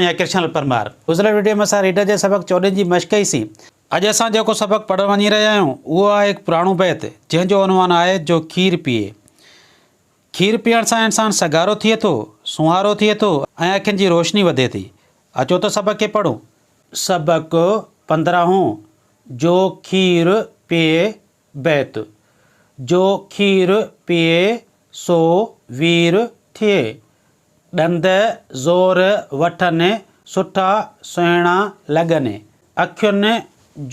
या कृष्ण परमार। गुज़िरियल वीडियो में असां रीडर जे सबक 14 जी मश्क कईसीं। अॼु असां जेको सबक पढ़ण वञी रहिया आहियूं उहो आहे हिकु पुराणो बैत जंहिंजो उनवान आहे जो खीर पीए। खीर पीअण सां इंसानु सगारो थिए थो, सुहारो थिए थो ऐं अखियुनि जी रोशनी वधे थी। अचो त सबक खे पढ़ूं। सबक 15 जो खीर पीए बैत। जो खीर पीए सो वीर थिए। ॾंद ज़ोर वठनि सुठा सुहिणा लॻनि। अखियुनि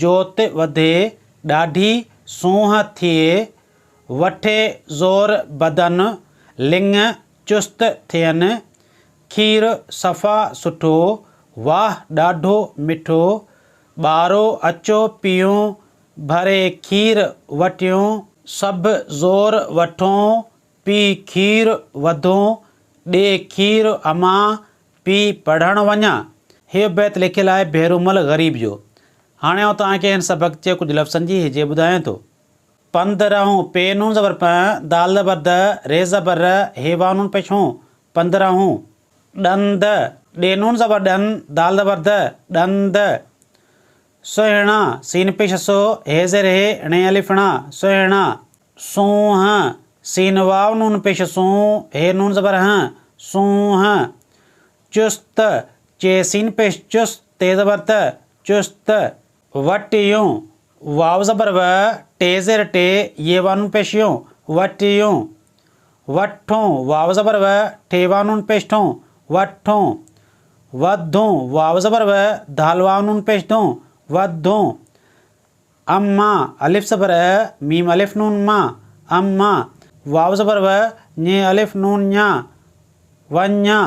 जोति वधे ॾाढी सूंहं थिए। वठे ज़ोर बदन लिङ चुस्त थियनि। खीर सफ़ा सुठो वाह ॾाढो मिठो। ॿारो अचो पियूं भरे खीर वठियूं। सभु ज़ोर वठूं पी खीर वधूं। ॾे खीर अमा पी पढ़ण वञा। हीअ बैत लिखियल आहे बेरूमल ग़रीब जो। हाणे आउं तव्हांखे हिन सबक जे कुझु लफ़्ज़नि जी हिजे ॿुधायां थो। 15 पे नून ज़बर प दाल ज़बर द रे ज़बर हेवा नून पेशूं 15। ॾंद ॾे नून ज़बर ॾन दाल ज़बर द ॾंद। सुहिणा सीन पेश सो हे ज़ेर हे णे अलिफणा सुहिणा। सूंहं सीन वाव नून पेश सूं हे नून ज़बर हं सूंहं। चुस्त चे सीन पेश चुस्त ते ज़बर त चुस्त। वटियूं वाव ज़बर व टे ज़ेर टे ये वानून पेश यूं वटियूं। वठूं वाव ज़बर व टे वानून पेश ठूं वठूं। वधूं वाव ज़बर व दाल वानून पेश दूं वधूं। अम्मा अलिफ ज़बर मीम अलिफ नून मां अम्मा। वाव ज़बर व ञे अलिफ नून ञा वञा।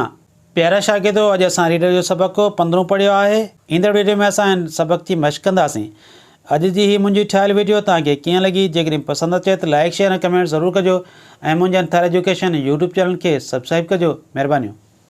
प्यारा शागिर्दो, अॼु असां रीडर जो सबक 15 पढ़ियो आहे। ईंदड़ वीडियो में असां हिन सबक जी मश्क कंदासीं। अॼु जी ही मुंहिंजी ठहियल वीडियो तव्हांखे कीअं लॻी? जेकॾहिं पसंदि अचे त लाइक शेयर ऐं कमेंट ज़रूरु कजो ऐं मुंहिंजे अंथार एजुकेशन यूट्यूब चैनल खे सब्सक्राइब कजो। महिरबानी।